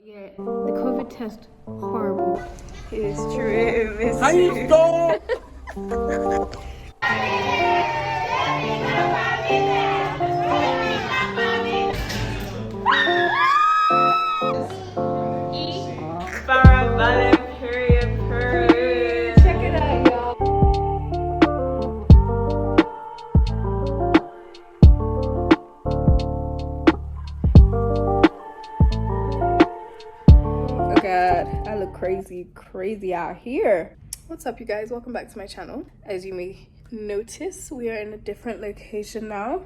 Yeah, the COVID test, horrible. It's true. It's Can you stop? Period. Check it out, y'all. Oh god, I look crazy out here. What's up, you guys? Welcome back to my channel. As you may notice, we are in a different location now,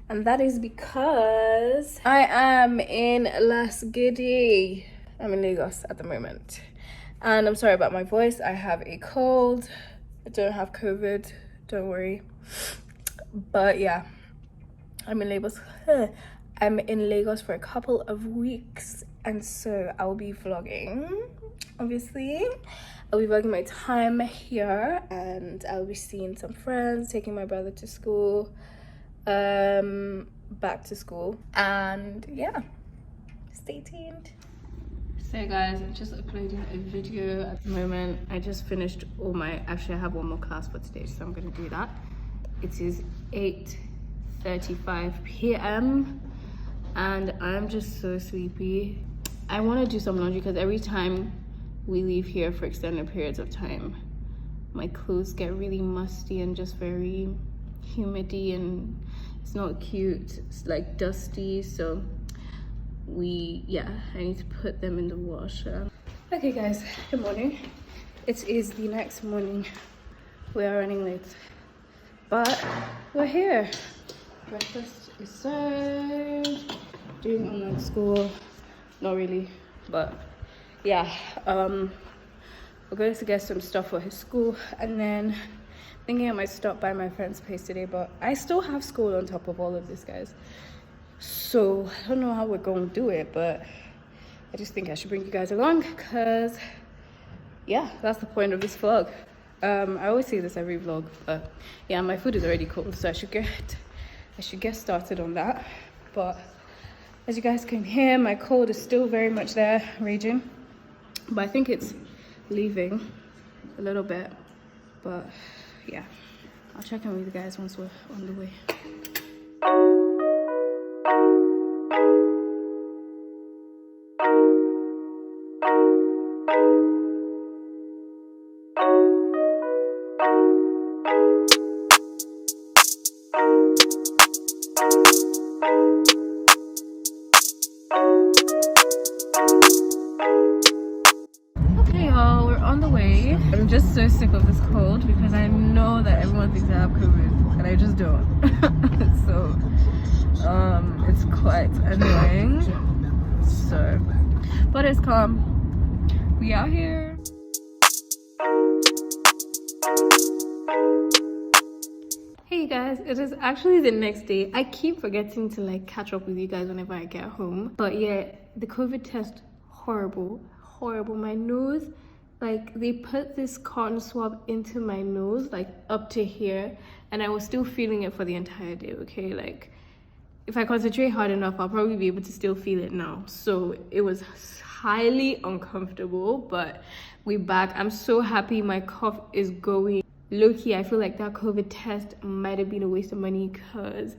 and that is because I am in Las Gidi. I'm in Lagos at the moment, and I'm sorry about my voice. I have a cold. I don't have COVID, don't worry. But yeah, I'm in Lagos. I'm in Lagos for a couple of weeks, and so I'll be vlogging. Obviously, I'll be vlogging my time here, and I'll be seeing some friends, taking my brother to school, back to school, and yeah, stay tuned. So guys, I'm just uploading a video at the moment. I just finished all my, actually I have one more class for today, so I'm gonna do that. It is 8:35 p.m. and I'm just so sleepy. I want to do some laundry because every time we leave here for extended periods of time, my clothes get really musty and just very humidy, and it's not cute. It's like dusty, so I need to put them in the washer. Okay guys, good morning. It is the next morning. We are running late, but we're here. Breakfast is served. Doing online school, not really, but yeah, we're going to get some stuff for his school, and then thinking I might stop by my friend's place today, but I still have school on top of all of this, guys. So I don't know how we're going to do it, but I just think I should bring you guys along because yeah, that's the point of this vlog. I always say this every vlog, but yeah, my food is already cold, so I should get started on that. But as you guys can hear, my cold is still very much there, raging, but I think it's leaving a little bit. But yeah, I'll check in with you guys once we're on the way. I'm just so sick of this cold because I know that everyone thinks I have COVID and I just don't. So it's quite annoying. So, but it's calm. We out here. Hey guys, it is actually the next day. I keep forgetting to like catch up with you guys whenever I get home. But yeah, the COVID test, horrible. My nose, like they put this cotton swab into my nose, like up to here, and I was still feeling it for the entire day. Okay, like if I concentrate hard enough, I'll probably be able to still feel it now. So it was highly uncomfortable, but we're back. I'm so happy my cough is going. Low-key, I feel like that COVID test might have been a waste of money because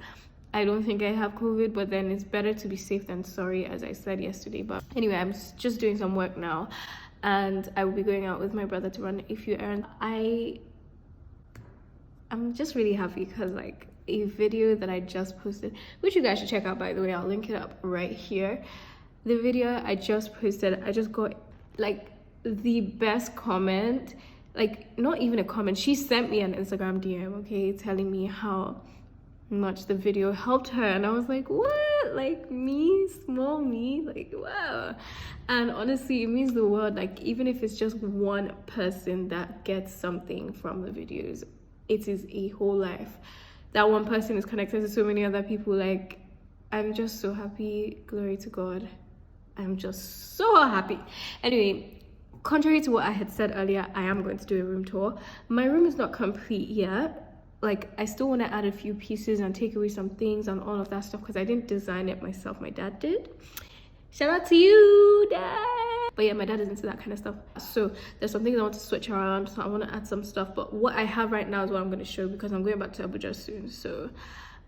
I don't think I have COVID, but then it's better to be safe than sorry, as I said yesterday. But anyway, I'm just doing some work now, and I will be going out with my brother to run a few errands. I'm just really happy because like a video that I just posted, which you guys should check out, by the way, I'll link it up right here. The video I just posted, I just got like the best comment, like not even a comment, she sent me an Instagram DM, okay, telling me how much the video helped her, and I was like, what? Like me, small me, like wow. And honestly, it means the world. Like even if it's just one person that gets something from the videos, it is a whole life. That one person is connected to so many other people. Like I'm just so happy. Glory to God. I'm just so happy. Anyway, contrary to what I had said earlier, I am going to do a room tour. My room is not complete yet. Like I still want to add a few pieces and take away some things and all of that stuff because I didn't design it myself, my dad did. Shout out to you, Dad. But yeah, my dad is into that kind of stuff. So there's some things I want to switch around. So I want to add some stuff. But what I have right now is what I'm going to show because I'm going back to Abuja soon. So,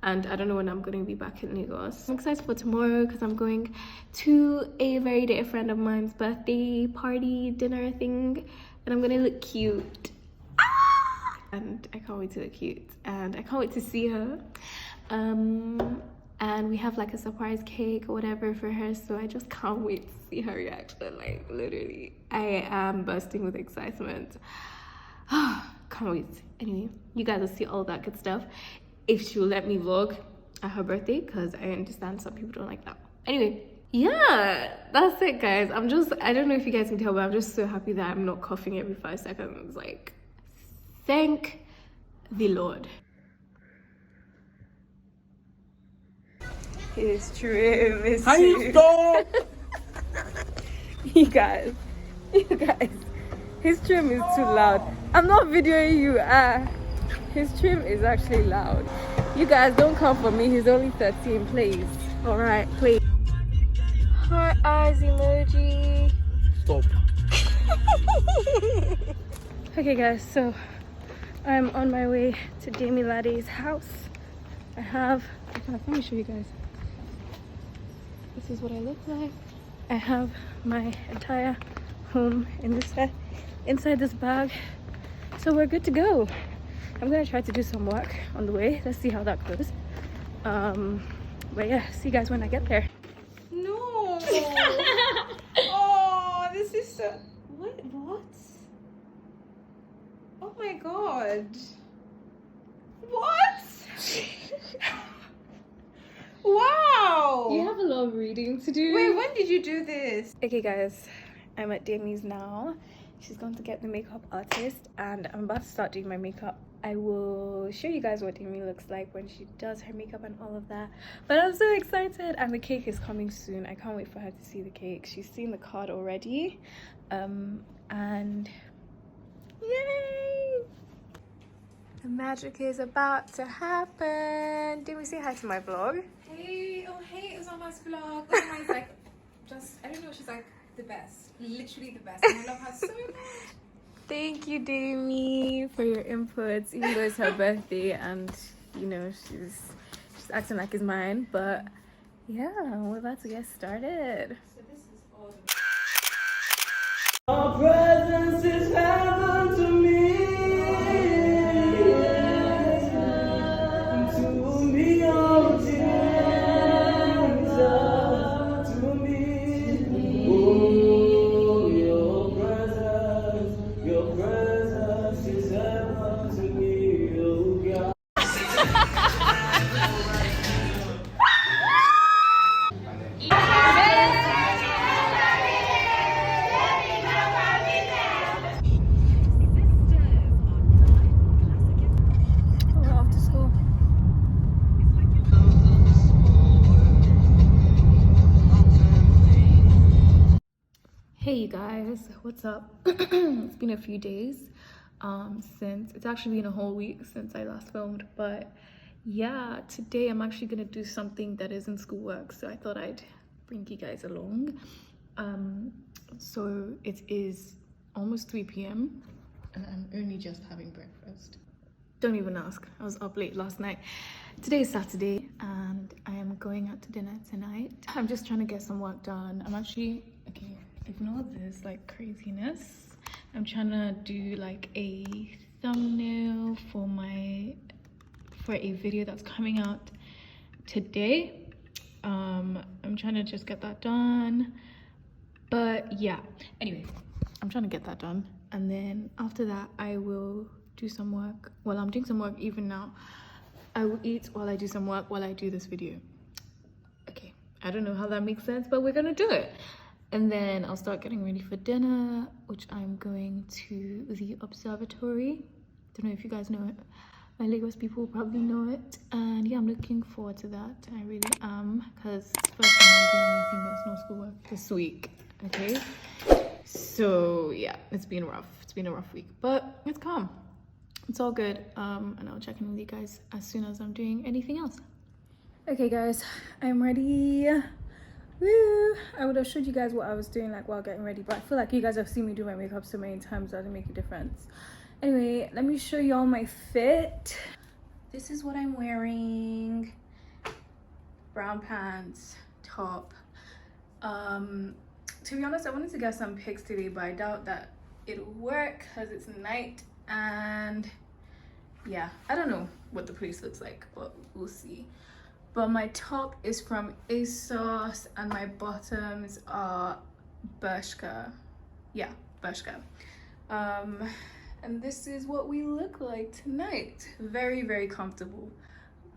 and I don't know when I'm going to be back in Lagos. I'm excited for tomorrow because I'm going to a very dear friend of mine's birthday party dinner thing. And I'm going to look cute. And I can't wait to look cute. And I can't wait to see her. And we have like a surprise cake or whatever for her, so I just can't wait to see her reaction. Like literally, I am bursting with excitement. Can't wait. Anyway, you guys will see all that good stuff if she'll let me vlog at her birthday, because I understand some people don't like that. Anyway, yeah, that's it, guys. I don't know if you guys can tell, but I'm just so happy that I'm not coughing every 5 seconds. Like, thank the Lord. His trim is too... you guys, his trim is too loud. I'm not videoing you. His trim is actually loud. You guys don't come for me. He's only 13, please. All right, please. Heart eyes emoji. Stop. Okay, guys. So I'm on my way to Demi Lade's house. Let me show you guys. This is what I look like. I have my entire home inside this bag, so we're good to go. I'm gonna try to do some work on the way. Let's see how that goes. But yeah, see you guys when I get there. No. Oh, this is so... What? Oh my god. What? Wow. You have a lot of reading to do. Wait, when did you do this? Okay, guys, I'm at Demi's now. She's going to get the makeup artist, and I'm about to start doing my makeup. I will show you guys what Demi looks like when she does her makeup and all of that. But I'm so excited, and the cake is coming soon. I can't wait for her to see the cake. She's seen the card already, and yay! The magic is about to happen. Demi, say hi to my vlog. Hey, uzomairoche vlog. Uzomai's like, I don't know, she's like the best. Literally the best. And I love her so much. Thank you, Demi, for your inputs. Even though it's her birthday and, you know, she's acting like it's mine. But yeah, we're about to get started. So this is all Your presence is heaven to me. To me, oh Jesus, to me. Oh, your presence is heaven to me, oh God. We're off to school. Hey you guys, what's up? It's been a few days since, it's actually been a whole week since I last filmed, but yeah, today I'm actually gonna do something that isn't schoolwork, so I thought I'd bring you guys along. So it is almost 3 p.m. and I'm only just having breakfast. Don't even ask, I was up late last night. Today is Saturday and I am going out to dinner tonight. I'm just trying to get some work done. I'm actually, okay, ignore this like craziness. I'm trying to do like a thumbnail for a video that's coming out today. I'm trying to just get that done. But yeah, anyway, I'm trying to get that done. And then after that, I will do some work. Well, I'm doing some work even now. I will eat while I do some work while I do this video. Okay, I don't know how that makes sense, but we're gonna do it. And then I'll start getting ready for dinner, which I'm going to the observatory. Don't know if you guys know it. My Lagos people probably know it. And yeah, I'm looking forward to that. I really am, because it's the first time I'm doing anything that's no schoolwork this week. Okay, so yeah, it's been rough. It's been a rough week, but it's calm. It's all good. And I'll check in with you guys as soon as I'm doing anything else. Okay guys, I'm ready. Woo! I would have showed you guys what I was doing like while getting ready, but I feel like you guys have seen me do my makeup so many times that doesn't make a difference. Anyway, let me show y'all my fit. This is what I'm wearing. Brown pants, top. To be honest, I wanted to get some pics today, but I doubt that it'll work because it's night, and yeah, I don't know what the place looks like, but we'll see. But my top is from ASOS and my bottoms are Bershka. Yeah, Bershka. And this is what we look like tonight. Very, very comfortable.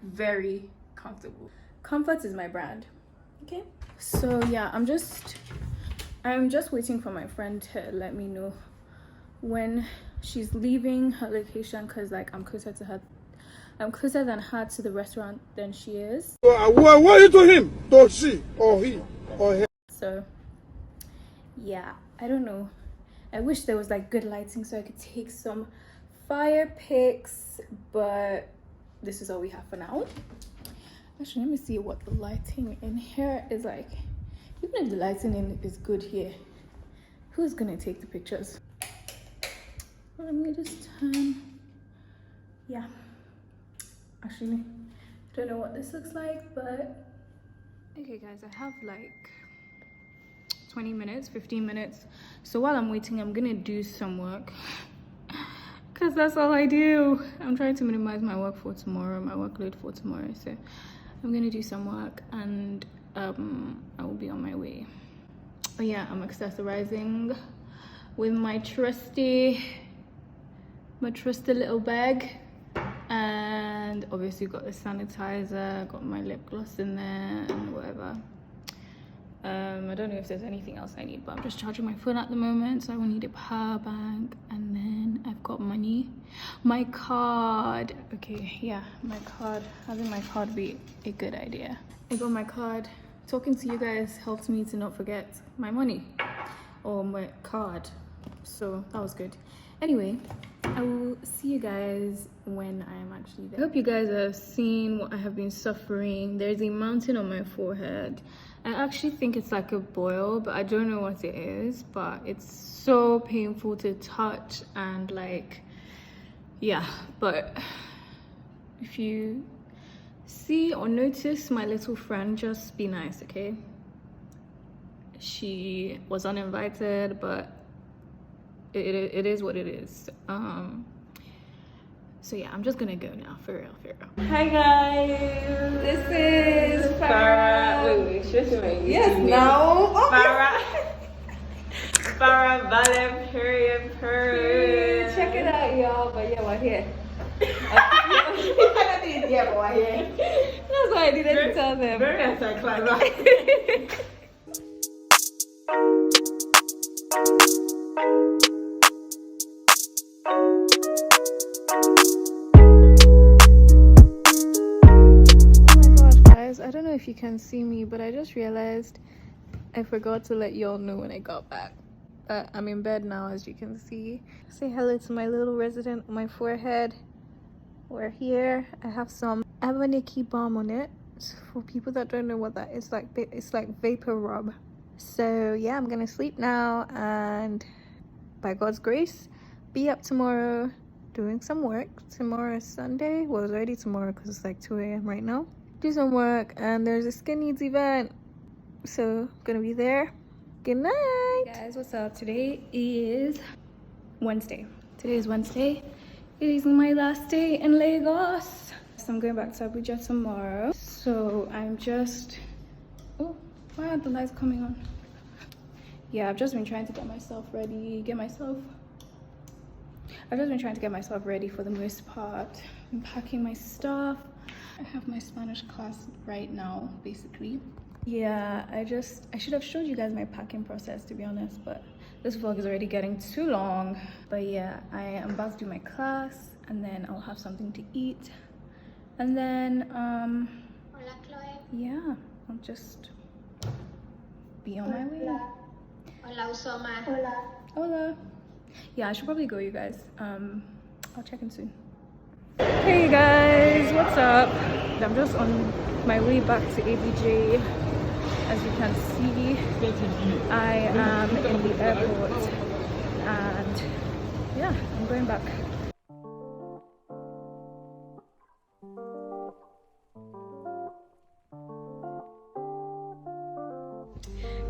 Very comfortable. Comfort is my brand. Okay. So yeah, I'm just waiting for my friend to let me know when she's leaving her location, because like I'm closer than her to the restaurant than she is. What are you to him? To she or he or her? So yeah, I don't know. I wish there was like good lighting so I could take some fire pics, but this is all we have for now. Actually, let me see what the lighting in here is like. Even if the lighting is good here, who's gonna take the pictures? Let me just turn. Yeah, actually I don't know what this looks like, but okay guys, I have like 20 minutes, 15 minutes. So while I'm waiting, I'm gonna do some work because that's all I do. I'm trying to minimize my work for tomorrow, my workload for tomorrow. So I'm gonna do some work and I will be on my way. But yeah, I'm accessorizing with my trusty little bag, and obviously got the sanitizer, got my lip gloss in there and whatever. I don't know if there's anything else I need, but I'm just charging my phone at the moment, so I will need a power bank. And then I've got money, my card. Okay, yeah, my card. Having my card be a good idea. I got my card. Talking to you guys helped me to not forget my money or my card, so that was good. Anyway, I will see you guys when I am actually there. I hope you guys have seen what I have been suffering. There's a mountain on my forehead. I actually think it's like a boil, but I don't know what it is, but it's so painful to touch and like, yeah. But if you see or notice my little friend, just be nice, okay? She was uninvited, but it is what it is. So yeah, I'm just gonna go now, for real. Hi guys, this is Farah. Wait, yes, no. Farah Valem period. Check it out, y'all. But yeah, we're here. That's why I didn't tell them. Very anticlimactic. I don't know if you can see me, but I just realized I forgot to let y'all know when I got back. I'm in bed now, as you can see. Say hello to my little resident on my forehead. We're here. I have some Avaniki balm on it. For people that don't know what that is, it's like vapor rub. So yeah, I'm gonna sleep now, and by God's grace, be up tomorrow doing some work. Tomorrow is Sunday. Well, it's already tomorrow because it's like 2 a.m. right now. Do some work, and there's a skin needs event, so I'm gonna be there. Good night. Hey guys, what's up? Today is Wednesday. It is my last day in Lagos, so I'm going back to Abuja tomorrow. So I'm just, oh, why aren't the lights coming on? Yeah, I've just been trying to get myself ready for the most part. I'm packing my stuff. I have my Spanish class right now, basically. Yeah, I should have showed you guys my packing process, to be honest, but this vlog is already getting too long. But yeah, I am about to do my class, and then I'll have something to eat, and then Hola, Chloe. yeah, I'll just be on my way. Hola, Uzoma. Hola. Yeah, I should probably go, you guys. I'll check in soon. Hey guys, what's up? I'm just on my way back to ABJ. As you can see, I am in the airport and yeah, I'm going back.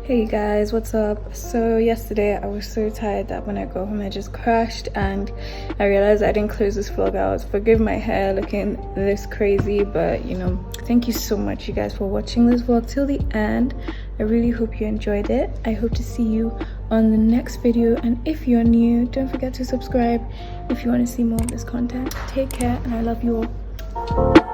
Hey guys, what's up? So yesterday I was so tired that when I got home I just crashed, and I realized I didn't close this vlog out. Forgive my hair looking this crazy, but you know, thank you so much you guys for watching this vlog till the end. I really hope you enjoyed it. I hope to see you on the next video, and if you're new, don't forget to subscribe if you want to see more of this content. Take care and I love you all.